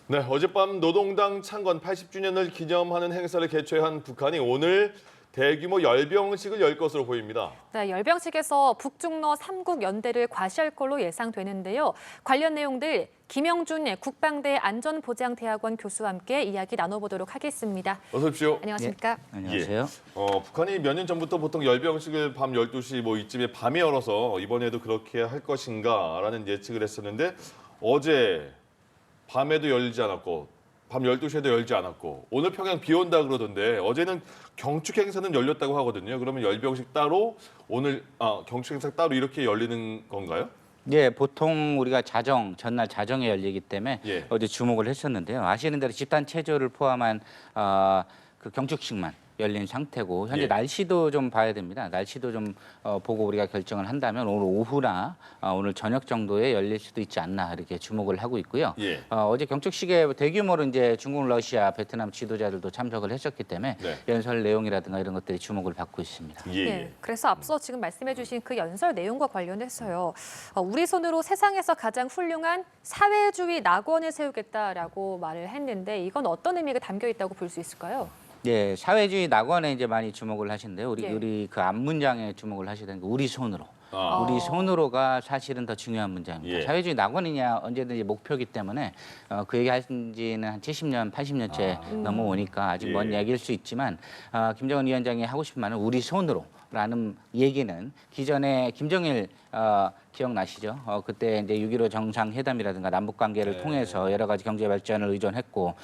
네, 어젯밤 노동당 창건 80주년을 기념하는 행사를 개최한 북한이 오늘 대규모 열병식을 열 것으로 보입니다. 네, 열병식에서 북중러 3국 연대를 과시할 걸로 예상되는데요. 관련 내용들 김영준 국방대 안전보장대학원 교수와 함께 이야기 나눠보도록 하겠습니다. 어서 오십시오. 안녕하십니까? 안녕하세요. 북한이 몇 년 전부터 보통 열병식을 밤 12시 이쯤에 밤에 열어서 이번에도 그렇게 할 것인가라는 예측을 했었는데 어제 밤에도 열지 않았고 밤 12시에도 열지 않았고 오늘 평양 비 온다 그러던데 어제는 경축 행사는 열렸다고 하거든요. 그러면 열병식 따로 오늘 경축 행사 따로 이렇게 열리는 건가요? 예, 보통 우리가 전날 자정에 열리기 때문에 어제 주목을 했었는데요. 아시는 대로 집단 체조를 포함한 그 경축식만 열린 상태고 현재 날씨도 좀 봐야 됩니다. 날씨도 좀 보고 우리가 결정을 한다면 오늘 오후나 오늘 저녁 정도에 열릴 수도 있지 않나 이렇게 주목을 하고 있고요. 어제 경축식에 대규모로 이제 중국, 러시아, 베트남 지도자들도 참석을 했었기 때문에 연설 내용이라든가 이런 것들이 주목을 받고 있습니다. 네, 그래서 앞서 지금 말씀해주신 그 연설 내용과 관련해서요. 우리 손으로 세상에서 가장 훌륭한 사회주의 낙원을 세우겠다라고 말을 했는데 이건 어떤 의미가 담겨 있다고 볼 수 있을까요? 예, 사회주의 낙원에 이제 많이 주목을 하시는데요. 우리 그 앞 문장에 주목을 하시던 게 우리 손으로. 우리 손으로가 사실은 더 중요한 문장입니다. 사회주의 낙원이냐 언제든지 목표이기 때문에 그 얘기 하신 지는 한 70년, 80년째 넘어오니까 아직 먼 얘기일 수 있지만 김정은 위원장이 하고 싶은 말은 우리 손으로라는 얘기는 기존에 김정일 기억나시죠? 그때 이제 6.15 정상회담이라든가 남북 관계를 통해서 여러 가지 경제 발전을 의존했고,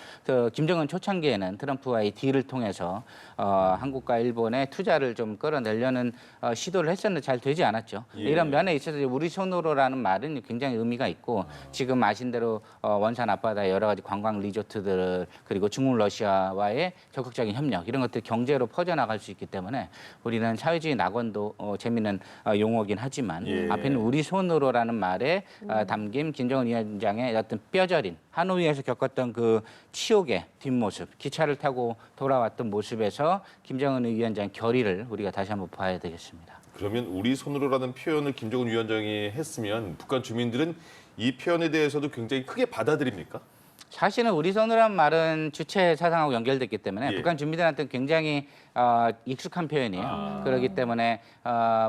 김정은 초창기에는 트럼프와의 딜을 통해서 한국과 일본의 투자를 좀 끌어내려는 시도를 했었는데 잘 되지 않았죠. 이런 면에 있어서 우리 손으로라는 말은 굉장히 의미가 있고, 지금 아신 대로 원산 앞바다의 여러 가지 관광 리조트들 그리고 중국, 러시아와의 적극적인 협력 이런 것들이 경제로 퍼져나갈 수 있기 때문에 우리는 사회주의 낙원도 재미있는 용어긴 하지만 앞에는 우리 손으로라는 말에 담긴 김정은 위원장의 어떤 뼈저린 하노이에서 겪었던 그 치욕의 뒷모습, 기차를 타고 돌아왔던 모습에서 김정은 위원장의 결의를 우리가 다시 한번 봐야 되겠습니다. 그러면 우리 손으로라는 표현을 김정은 위원장이 했으면 북한 주민들은 이 표현에 대해서도 굉장히 크게 받아들입니까? 사실은 우리 손으로란 말은 주체 사상하고 연결됐기 때문에 북한 주민들한테는 굉장히 익숙한 표현이에요. 그렇기 때문에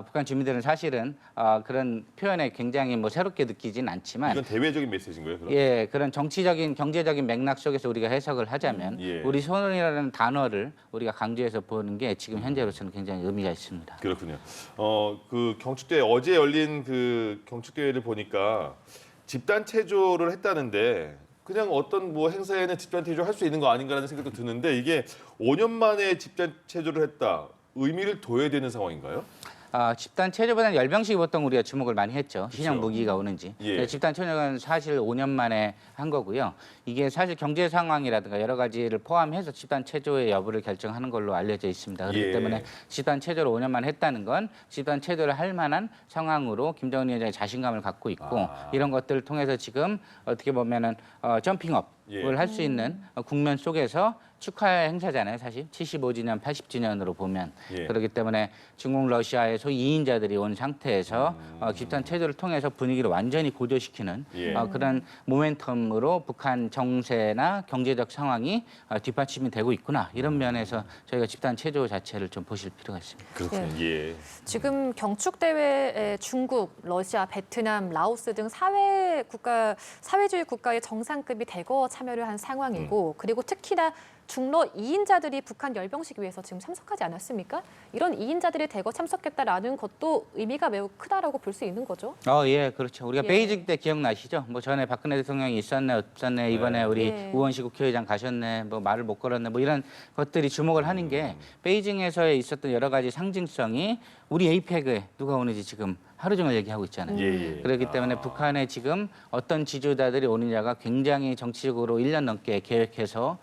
북한 주민들은 사실은 그런 표현에 굉장히 새롭게 느끼진 않지만 이건 대외적인 메시지인 거예요? 그럼? 예, 그런 정치적인 경제적인 맥락 속에서 우리가 해석을 하자면 우리 손이라는 단어를 우리가 강조해서 보는 게 지금 현재로서는 굉장히 의미가 있습니다. 그렇군요. 그 경축대회 어제 열린 그 경축대회를 보니까 집단 체조를 했다는데 그냥 어떤 행사에는 집단 체조 할 수 있는 거 아닌가라는 생각도 드는데 이게 5년 만에 집단 체조를 했다. 의미를 둬야 되는 상황인가요? 집단 체조보다는 열병식이 보통 우리가 주목을 많이 했죠. 신형 무기가 오는지. 집단 체조는 사실 5년 만에 한 거고요. 이게 사실 경제 상황이라든가 여러 가지를 포함해서 집단 체조의 여부를 결정하는 걸로 알려져 있습니다. 그렇기 때문에 집단 체조를 5년 만에 했다는 건 집단 체조를 할 만한 상황으로 김정은 위원장이 자신감을 갖고 있고 이런 것들을 통해서 지금 어떻게 보면은 점핑업을 할 수 있는 국면 속에서 축하 행사잖아요, 사실. 75주년, 80주년으로 보면. 그렇기 때문에 중국, 러시아의 소위 2인자들이 온 상태에서 집단 체조를 통해서 분위기를 완전히 고조시키는 그런 모멘텀으로 북한 정세나 경제적 상황이 뒷받침이 되고 있구나. 이런 면에서 저희가 집단 체조 자체를 좀 보실 필요가 있습니다. 그렇군요. 지금 경축대회에 중국, 러시아, 베트남, 라오스 등 사회주의 국가의 정상급이 대거 참여를 한 상황이고 그리고 특히나 중러 2인자들이 북한 열병식 위해서 지금 참석하지 않았습니까? 이런 2인자들이 대거 참석했다라는 것도 의미가 매우 크다라고 볼 수 있는 거죠. 예, 그렇죠. 우리가 베이징 때 기억나시죠? 전에 박근혜 대통령이 있었네, 없었네, 이번에 우리 우원식 국회의장 가셨네, 말을 못 걸었네, 이런 것들이 주목을 하는 게 베이징에서 있었던 여러 가지 상징성이 우리 에이펙에 누가 오는지 지금 하루 종일 얘기하고 있잖아요. 그렇기 때문에 북한에 지금 어떤 지도자들이 오느냐가 굉장히 정치적으로 1년 넘게 계획해서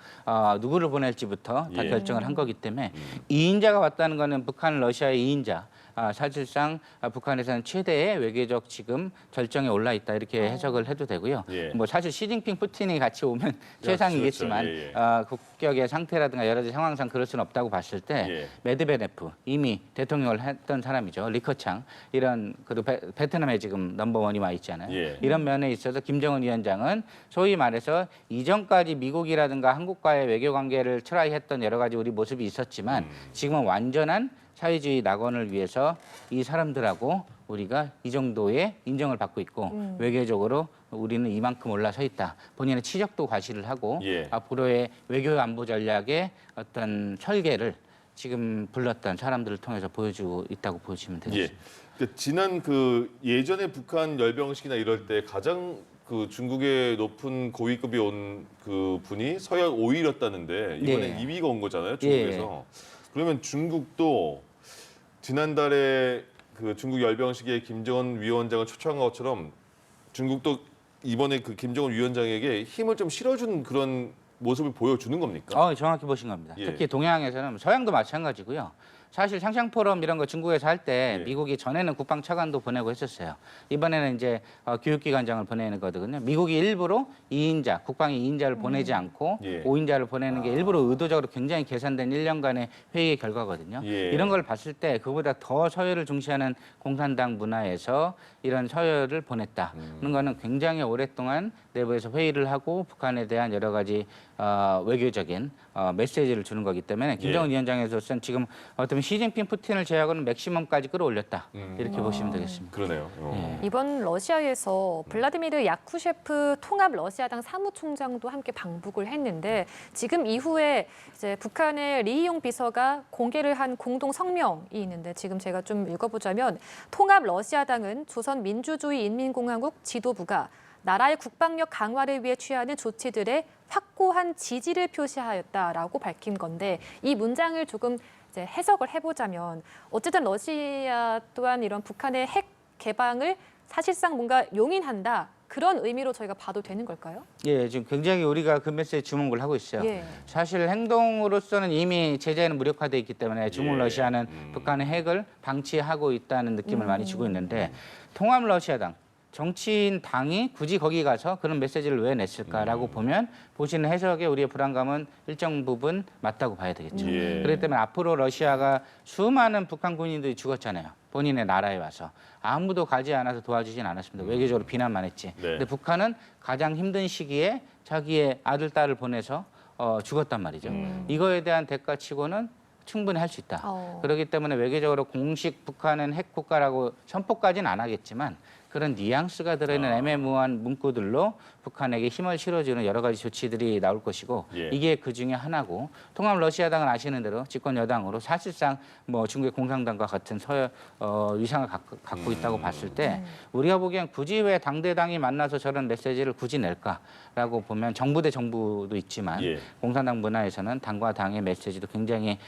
누구를 보낼지부터 다 결정을 한 거기 때문에 2인자가 왔다는 거는 북한, 러시아의 2인자 사실상 북한에서는 최대의 외교적 지금 절정에 올라 있다 이렇게 해석을 해도 되고요. 예. 뭐 사실 시진핑, 푸틴이 같이 오면 최상이겠지만 그렇죠. 예, 예. 국격의 상태라든가 여러 가지 상황상 그럴 수는 없다고 봤을 때 예. 메드베데프 이미 대통령을 했던 사람이죠. 리커창 이런 그리고 베트남에 지금 넘버원이 와 있잖아요. 예. 이런 면에 있어서 김정은 위원장은 소위 말해서 이전까지 미국이라든가 한국과의 외교 관계를 트라이했던 여러 가지 우리 모습이 있었지만 지금은 완전한 사회주의 낙원을 위해서 이 사람들하고 우리가 이 정도의 인정을 받고 있고 외교적으로 우리는 이만큼 올라서 있다. 본인의 치적도 과시를 하고 예. 앞으로의 외교 안보 전략의 어떤 설계를 지금 불렀던 사람들을 통해서 보여주고 있다고 보시면 되겠습니다. 예. 그러니까 지난 그 예전에 북한 열병식이나 이럴 때 가장 그 중국의 높은 고위급이 온 그 분이 서열 5위였다는데 이번에 예. 2위가 온 거잖아요, 중국에서. 그러면 중국도 지난달에 그 중국 열병식에 김정은 위원장을 초청한 것처럼 중국도 이번에 그 김정은 위원장에게 힘을 좀 실어준 그런 모습을 보여주는 겁니까? 정확히 보신 겁니다. 예. 특히 동양에서는 서양도 마찬가지고요. 사실 상상 포럼 이런 거 중국에서 할 때 예. 미국이 전에는 국방차관도 보내고 했었어요. 이번에는 이제 교육기관장을 보내는 거거든요. 미국이 일부러 2인자, 국방의 2인자를 보내지 않고 예. 5인자를 보내는 게 일부러 의도적으로 굉장히 계산된 1년간의 회의의 결과거든요. 예. 이런 걸 봤을 때 그보다 더 서열을 중시하는 공산당 문화에서 이런 서열을 보냈다는 거는 굉장히 오랫동안 내부에서 회의를 하고 북한에 대한 여러 가지 외교적인 메시지를 주는 거기 때문에 김정은 위원장에서는 지금 어쩌면 시진핑, 푸틴을 제외하고는 맥시멈까지 끌어올렸다 이렇게 보시면 되겠습니다. 그러네요. 이번 러시아에서 블라디미르 야쿠셰프 통합 러시아당 사무총장도 함께 방북을 했는데 지금 이후에 이제 북한의 리희용 비서가 공개를 한 공동 성명이 있는데 지금 제가 좀 읽어보자면 통합 러시아당은 조선민주주의인민공화국 지도부가 나라의 국방력 강화를 위해 취하는 조치들에 확고한 지지를 표시하였다라고 밝힌 건데 이 문장을 조금 이제 해석을 해보자면 어쨌든 러시아 또한 이런 북한의 핵 개방을 사실상 뭔가 용인한다 그런 의미로 저희가 봐도 되는 걸까요? 예, 지금 굉장히 우리가 그 메시지에 주목을 하고 있어요. 예. 사실 행동으로서는 이미 제재는 무력화돼 있기 때문에 중국 예. 러시아는 북한의 핵을 방치하고 있다는 느낌을 많이 주고 있는데 통합 러시아당 정치인 당이 굳이 거기 가서 그런 메시지를 왜 냈을까라고 보면 보시는 해석에 우리의 불안감은 일정 부분 맞다고 봐야 되겠죠. 예. 그렇기 때문에 앞으로 러시아가 수많은 북한 군인들이 죽었잖아요. 본인의 나라에 와서 아무도 가지 않아서 도와주진 않았습니다. 외교적으로 비난만 했지. 네. 근데 북한은 가장 힘든 시기에 자기의 아들, 딸을 보내서 죽었단 말이죠. 이거에 대한 대가치고는 충분히 할 수 있다. 그렇기 때문에 외교적으로 공식 북한은 핵 국가라고 선포까지는 안 하겠지만 그런 뉘앙스가 들어있는 애매모호한 문구들로 북한에게 힘을 실어주는 여러 가지 조치들이 나올 것이고 예. 이게 그 중에 하나고 통합 러시아당은 아시는 대로 집권 여당으로 사실상 뭐 중국의 공산당과 같은 위상을 갖고 있다고 봤을 때 우리가 보기엔 굳이 왜 당대당이 만나서 저런 메시지를 굳이 낼까라고 보면 정부 대 정부도 있지만 예. 공산당 문화에서는 당과 당의 메시지도 굉장히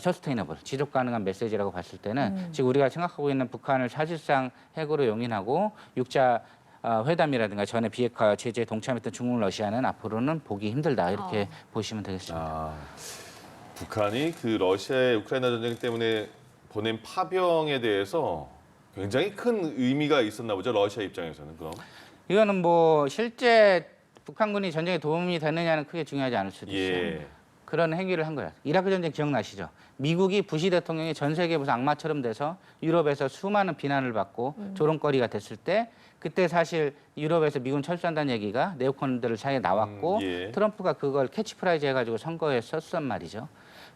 서스테이너블, 지속 가능한 메시지라고 봤을 때는 지금 우리가 생각하고 있는 북한을 사실상 핵으로 용인하고 육자 회담이라든가 전에 비핵화 제재에 동참했던 중국, 러시아는 앞으로는 보기 힘들다 이렇게 보시면 되겠습니다. 북한이 그 러시아의 우크라이나 전쟁 때문에 보낸 파병에 대해서 굉장히 큰 의미가 있었나 보죠, 러시아 입장에서는 그럼. 이거는 뭐 실제 북한군이 전쟁에 도움이 되느냐는 크게 중요하지 않을 수도 있어요. 예. 그런 행위를 한 거야. 이라크 전쟁 기억나시죠? 미국이 부시 대통령이 전 세계 무슨 악마처럼 돼서 유럽에서 수많은 비난을 받고 조롱거리가 됐을 때 그때 사실 유럽에서 미군 철수한다는 얘기가 네오콘들 사이에 나왔고 예. 트럼프가 그걸 캐치프라이즈 해가지고 선거에 썼단 말이죠.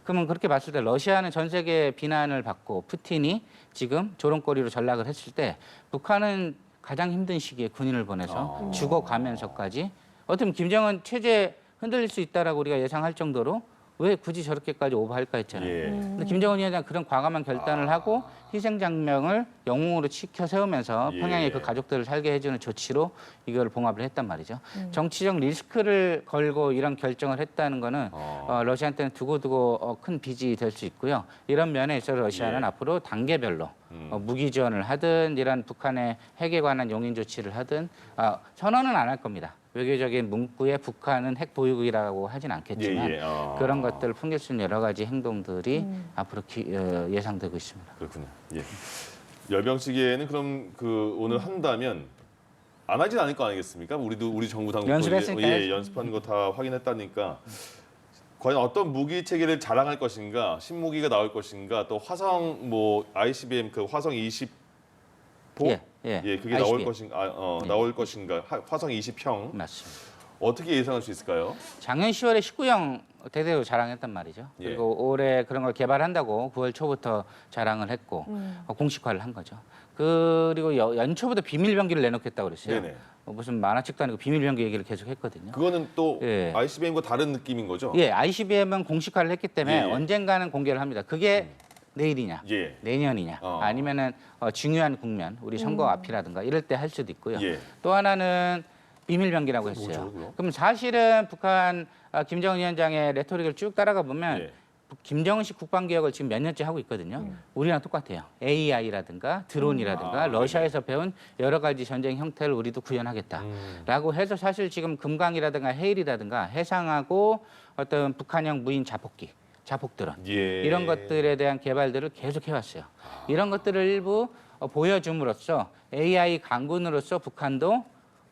그러면 그렇게 봤을 때 러시아는 전 세계 비난을 받고 푸틴이 지금 조롱거리로 전락을 했을 때 북한은 가장 힘든 시기에 군인을 보내서 죽어가면서까지 어떻게 보면 김정은 체제 흔들릴 수 있다라고 우리가 예상할 정도로 왜 굳이 저렇게까지 오버할까 했잖아요. 예. 근데 김정은 위원장 그런 과감한 결단을 하고 희생 장면을 영웅으로 치켜 세우면서 예. 평양에 그 가족들을 살게 해주는 조치로 이걸 봉합을 했단 말이죠. 정치적 리스크를 걸고 이런 결정을 했다는 거는 러시아한테는 두고두고 큰 빚이 될 수 있고요. 이런 면에 있어서 러시아는 예. 앞으로 단계별로 무기 지원을 하든 이런 북한의 핵에 관한 용인 조치를 하든 선언은 안 할 겁니다. 외교적인 문구에 북한은 핵 보유국이라고 하진 않겠지만 그런 것들을 풍길 수 있는 여러 가지 행동들이 앞으로 예상되고 있습니다. 그렇군요. 예. 열병식에는 그럼 그 오늘 한다면 안 하진 않을 거 아니겠습니까? 우리 정부 당국도 연습했으니까요. 예, 연습한 거 다 확인했다니까. 과연 어떤 무기 체계를 자랑할 것인가, 신무기가 나올 것인가, 또 화성 뭐 ICBM 그 화성 20호 예, 그게 나올 ICBM. 것인가, 나올 것인가, 화성 20형 맞습니다. 어떻게 예상할 수 있을까요? 작년 10월에 19형 대대로 자랑했단 말이죠. 예. 그리고 올해 그런 걸 개발한다고 9월 초부터 자랑을 했고 공식화를 한 거죠. 그리고 연초부터 비밀병기를 내놓겠다고 그랬어요. 네네. 무슨 만화책도 아니고 비밀병기 얘기를 계속 했거든요. 그거는 또 예. ICBM과 다른 느낌인 거죠? 예, ICBM은 공식화를 했기 때문에 예, 예. 언젠가는 공개를 합니다. 그게 내일이냐, 예. 내년이냐, 아니면은 중요한 국면, 우리 선거 앞이라든가 이럴 때 할 수도 있고요. 예. 또 하나는 비밀병기라고 했어요. 뭐죠, 그거? 그럼 사실은 북한 김정은 위원장의 레토릭을 쭉 따라가 보면 예. 김정은식 국방개혁을 지금 몇 년째 하고 있거든요. 우리랑 똑같아요. AI라든가 드론이라든가 러시아에서 배운 여러 가지 전쟁 형태를 우리도 구현하겠다라고 해서 사실 지금 금강이라든가 해일이라든가 해상하고 어떤 북한형 무인 자폭기, 자폭드론 예. 이런 것들에 대한 개발들을 계속 해왔어요. 이런 것들을 일부 보여줌으로써 AI 강군으로서 북한도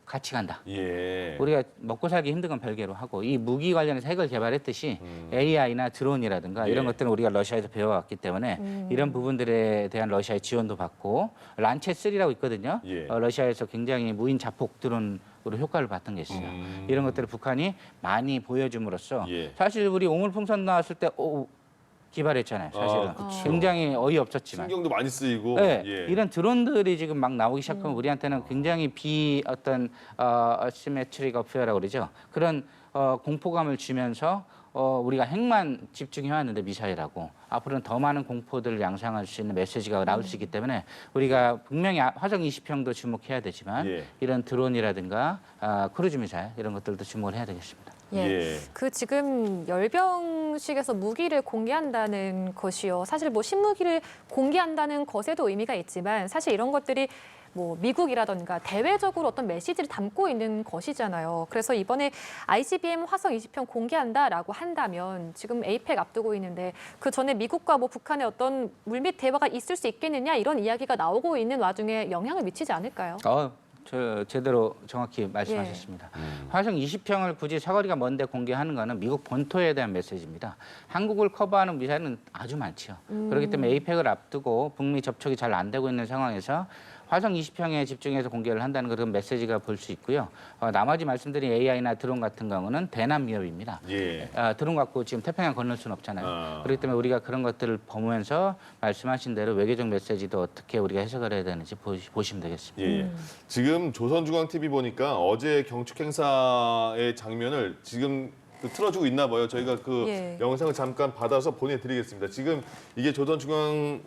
같이 간다. 예. 우리가 먹고 살기 힘든 건 별개로 하고 이 무기 관련해서 핵을 개발했듯이 AI나 드론이라든가 이런 예. 것들은 우리가 러시아에서 배워왔기 때문에 이런 부분들에 대한 러시아의 지원도 받고 란체3라고 있거든요. 예. 러시아에서 굉장히 무인 자폭 드론으로 효과를 봤던 게 있어요. 이런 것들을 북한이 많이 보여줌으로써 예. 사실 우리 오물풍선 나왔을 때 기발했잖아요. 사실은 그쵸. 굉장히 어이없었지만. 신경도 많이 쓰이고 네, 예. 이런 드론들이 지금 막 나오기 시작하면 우리한테는 굉장히 어떤 시메트리가 어피어라고 그러죠. 그런 공포감을 주면서 우리가 핵만 집중해왔는데 미사일하고 앞으로는 더 많은 공포들을 양상할 수 있는 메시지가 나올 수 있기 때문에 우리가 분명히 화성 20형도 주목해야 되지만 예. 이런 드론이라든가 크루즈 미사일 이런 것들도 주목을 해야 되겠습니다. 예. 예. 그 지금 열병식에서 무기를 공개한다는 것이요. 사실 뭐 신무기를 공개한다는 것에도 의미가 있지만 사실 이런 것들이 뭐 미국이라던가 대외적으로 어떤 메시지를 담고 있는 것이잖아요. 그래서 이번에 ICBM 화성 20형 공개한다라고 한다면 지금 에이펙 앞두고 있는데 그 전에 미국과 뭐 북한의 어떤 물밑 대화가 있을 수 있겠느냐 이런 이야기가 나오고 있는 와중에 영향을 미치지 않을까요? 저 제대로 정확히 말씀하셨습니다. 화성 20형을 굳이 사거리가 먼데 공개하는 거는 미국 본토에 대한 메시지입니다. 한국을 커버하는 미사일은 아주 많죠. 그렇기 때문에 에이펙을 앞두고 북미 접촉이 잘 안 되고 있는 상황에서 화성 20형에 집중해서 공개를 한다는 그런 메시지가 볼 수 있고요. 나머지 말씀드린 AI나 드론 같은 경우는 대남 위협입니다. 예. 드론 갖고 지금 태평양 건널 수는 없잖아요. 그렇기 때문에 우리가 그런 것들을 보면서 말씀하신 대로 외교적 메시지도 어떻게 우리가 해석을 해야 되는지 보시면 되겠습니다. 예. 지금 조선중앙TV 보니까 어제 경축 행사의 장면을 지금 틀어주고 있나 봐요. 저희가 그 예. 영상을 잠깐 받아서 보내드리겠습니다. 지금 이게 조선중앙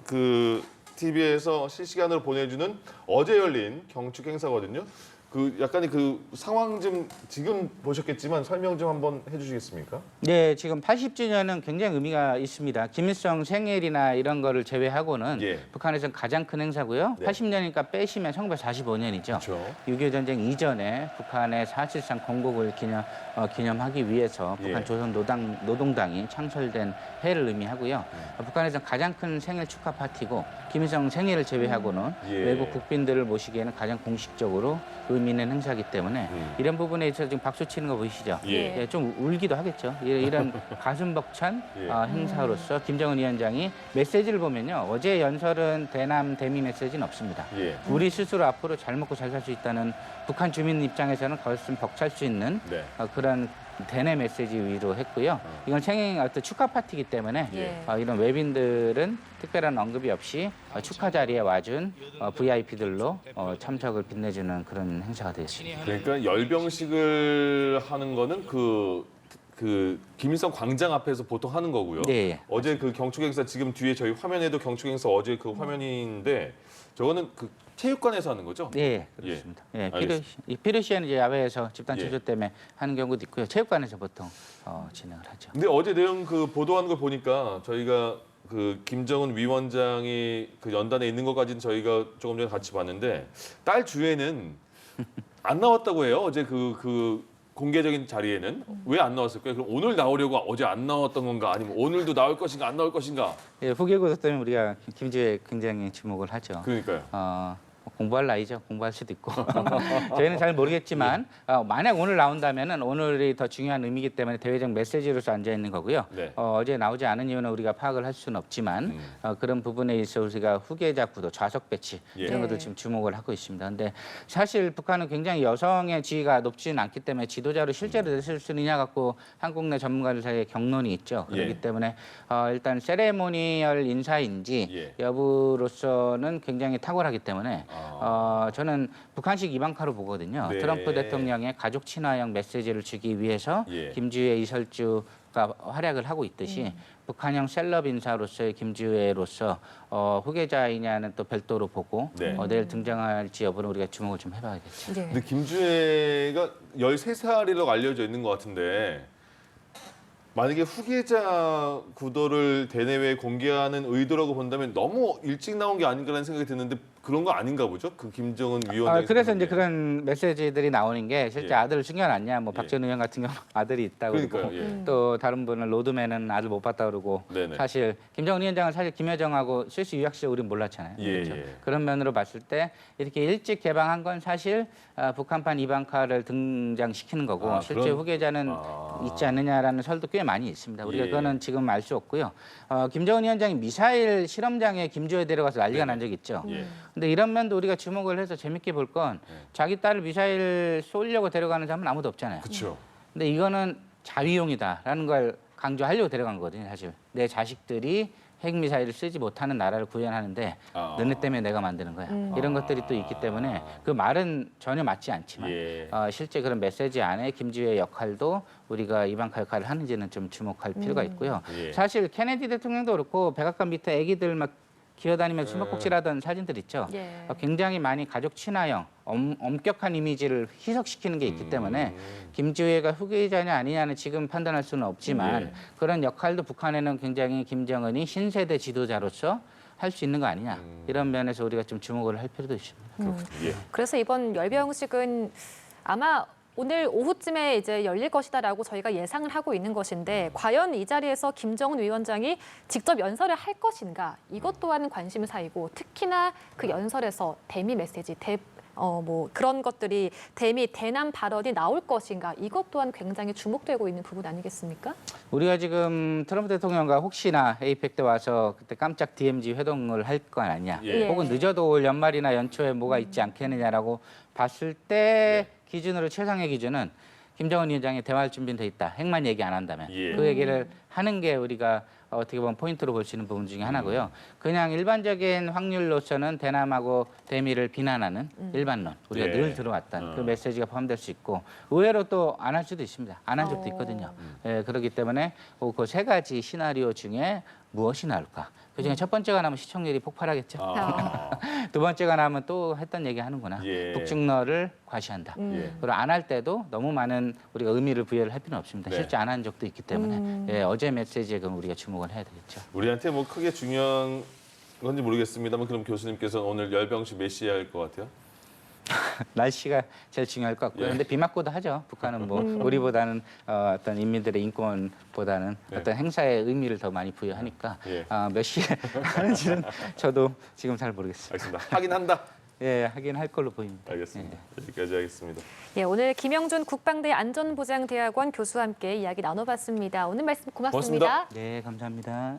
TV에서 실시간으로 보내주는 어제 열린 경축 행사거든요. 그 약간의 그 상황 좀 지금 보셨겠지만 설명 좀 한번 해주시겠습니까? 네, 지금 80주년은 굉장히 의미가 있습니다. 김일성 생일이나 이런 거를 제외하고는 예. 북한에서는 가장 큰 행사고요. 네. 80년이니까 빼시면 1945년이죠. 그렇죠. 6.25 전쟁 이전에 북한의 사실상 건국을 기념하기 위해서 북한 예. 조선 노동당이 창설된 해를 의미하고요. 북한에서는 가장 큰 생일 축하 파티고 김일성 생일을 제외하고는 예. 외국 국빈들을 모시기에는 가장 공식적으로 의미 있는 행사이기 때문에 이런 부분에 있어서 지금 박수 치는 거 보이시죠? 예. 예, 좀 울기도 하겠죠. 이런 가슴 벅찬 예. 행사로서 김정은 위원장이 메시지를 보면요. 어제 연설은 대남 대미 메시지는 없습니다. 예. 우리 스스로 앞으로 잘 먹고 잘 살 수 있다는 북한 주민 입장에서는 가슴 벅찰 수 있는 네. 그런 대내 메시지 위로 했고요. 이건 생일 어떤 축하 파티이기 때문에 예. 이런 외빈들은 특별한 언급이 없이 축하 자리에 와준 VIP들로 참석을 빛내주는 그런 행사가 되겠습니다. 그러니까 열병식을 하는 거는 그 김일성 광장 앞에서 보통 하는 거고요. 네. 어제 그 경축 행사 지금 뒤에 저희 화면에도 경축 행사 어제 그 화면인데 저거는 그 체육관에서 하는 거죠? 네, 그렇습니다. 예, 알겠습니다. 피르시에는 이제 야외에서 집단 예. 체조 때문에 하는 경우도 있고요. 체육관에서 보통 진행을 하죠. 근데 어제 내용 그 보도한 걸 보니까 저희가 그 김정은 위원장이 그 연단에 있는 것까지는 저희가 조금 전에 같이 봤는데 딸 주에는 안 나왔다고 해요. 어제 그 공개적인 자리에는 왜 안 나왔을까요? 그럼 오늘 나오려고 어제 안 나왔던 건가? 아니면 오늘도 나올 것인가 안 나올 것인가? 예, 후계 구속 때문에 우리가 김주에 굉장히 주목을 하죠. 그러니까요. 공부할 나이죠. 공부할 수도 있고. 저희는 잘 모르겠지만 만약 오늘 나온다면은 오늘이 더 중요한 의미이기 때문에 대외적 메시지로서 앉아 있는 거고요. 네. 어제 나오지 않은 이유는 우리가 파악을 할 수는 없지만 그런 부분에 있어 우리가 후계자 구도, 좌석 배치 이런 것들 지금 주목을 하고 있습니다. 근데 사실 북한은 굉장히 여성의 지위가 높지는 않기 때문에 지도자로 실제로 됐을 수 있느냐 갖고 한국 내 전문가들 사이에 격론이 있죠. 그렇기 때문에 일단 세레모니얼 인사인지 여부로서는 굉장히 탁월하기 때문에 저는 북한식 이방카로 보거든요. 네. 트럼프 대통령의 가족 친화형 메시지를 주기 위해서 김주애 이설주가 활약을 하고 있듯이 북한형 셀럽 인사로서의 김주애로서 후계자이냐는 또 별도로 보고 내일 등장할지 여부는 우리가 주목을 좀 해봐야겠죠. 네. 근데 김주애가 13살이라고 알려져 있는 것 같은데 만약에 후계자 구도를 대내외에 공개하는 의도라고 본다면 너무 일찍 나온 게 아닌가라는 생각이 드는데 그런 거 아닌가 보죠? 그 김정은 위원장. 그래서 이제 그런 메시지들이 나오는 게 실제 아들을 숨겨놨냐, 뭐 박전 의원 같은 경우 아들이 있다고 그러고 또 다른 분은 로드맨은 아들 못 봤다 그러고 사실 김정은 위원장은 사실 김여정하고 스위스 유학 시절 우리는 몰랐잖아요. 그렇죠? 그런 면으로 봤을 때 이렇게 일찍 개방한 건 사실 북한판 이방카를 등장시키는 거고 실제 후계자는 있지 않느냐라는 설도 꽤 많이 있습니다. 우리가 그거는 지금 알 수 없고요. 김정은 위원장이 미사일 실험장에 김주애 데려가서 난리가 난 적이 있죠. 근데 이런 면도 우리가 주목을 해서 재밌게 볼 건 자기 딸을 미사일 쏘려고 데려가는 사람은 아무도 없잖아요. 그렇죠. 근데 이거는 자위용이다라는 걸 강조하려고 데려간 거거든요, 사실. 내 자식들이 핵미사일을 쓰지 못하는 나라를 구현하는데 너네 때문에 내가 만드는 거야. 이런 것들이 또 있기 때문에 그 말은 전혀 맞지 않지만 실제 그런 메시지 안에 김주애의 역할도 우리가 이방카 역할을 하는지는 좀 주목할 필요가 있고요. 사실 케네디 대통령도 그렇고 백악관 밑에 애기들 막 기어다니면서 숨바꼭질하던 사진들 있죠. 굉장히 많이 가족 친화형, 엄격한 이미지를 희석시키는 게 있기 때문에 김주애가 후계자냐 아니냐는 지금 판단할 수는 없지만 그런 역할도 북한에는 굉장히 김정은이 신세대 지도자로서 할 수 있는 거 아니냐. 이런 면에서 우리가 좀 주목을 할 필요도 있습니다. 그래서 이번 열병식은 아마 오늘 오후쯤에 이제 열릴 것이다라고 저희가 예상을 하고 있는 것인데 과연 이 자리에서 김정은 위원장이 직접 연설을 할 것인가 이것 또한 관심 사이고 특히나 그 연설에서 대미 메시지, 뭐 그런 것들이 대미 대남 발언이 나올 것인가 이것 또한 굉장히 주목되고 있는 부분 아니겠습니까? 우리가 지금 트럼프 대통령과 혹시나 에이펙 때 와서 그때 깜짝 DMZ 회동을 할 거 아니냐. 혹은 늦어도 올 연말이나 연초에 뭐가 있지 않겠느냐라고 봤을 때 기준으로 최상의 기준은 김정은 위원장이 대화할 준비는 돼 있다. 핵만 얘기 안 한다면. 그 얘기를 하는 게 우리가 어떻게 보면 포인트로 볼 수 있는 부분 중에 하나고요. 그냥 일반적인 확률로서는 대남하고 대미를 비난하는 일반론. 우리가 늘 들어왔던 그 메시지가 포함될 수 있고 의외로 또 안 할 수도 있습니다. 안 한 적도 있거든요. 그렇기 때문에 그 세 가지 시나리오 중에 무엇이 나올까? 그중에 첫 번째가 나면 시청률이 폭발하겠죠. 두 번째가 나면 또 했던 얘기 하는구나. 북중러를 과시한다. 그리고 안 할 때도 너무 많은 우리가 의미를 부여를 할 필요는 없습니다. 실제 안 한 적도 있기 때문에 어제 메시지에 그럼 우리가 주목을 해야 되겠죠. 우리한테 뭐 크게 중요한 건지 모르겠습니다만 그럼 교수님께서 오늘 열병식 몇 시에 할 것 같아요? 날씨가 제일 중요할 것 같고요. 근데 비 맞고도 하죠. 북한은 뭐 우리보다는 어떤 인민들의 인권보다는 어떤 행사의 의미를 더 많이 부여하니까 몇 시에 하는지는 저도 지금 잘 모르겠습니다. 알겠습니다. 하긴 한다. 하긴 할 걸로 보입니다. 알겠습니다. 여기까지 하겠습니다. 오늘 김영준 국방대 안전보장대학원 교수와 함께 이야기 나눠봤습니다. 오늘 말씀 고맙습니다. 고맙습니다. 네, 감사합니다.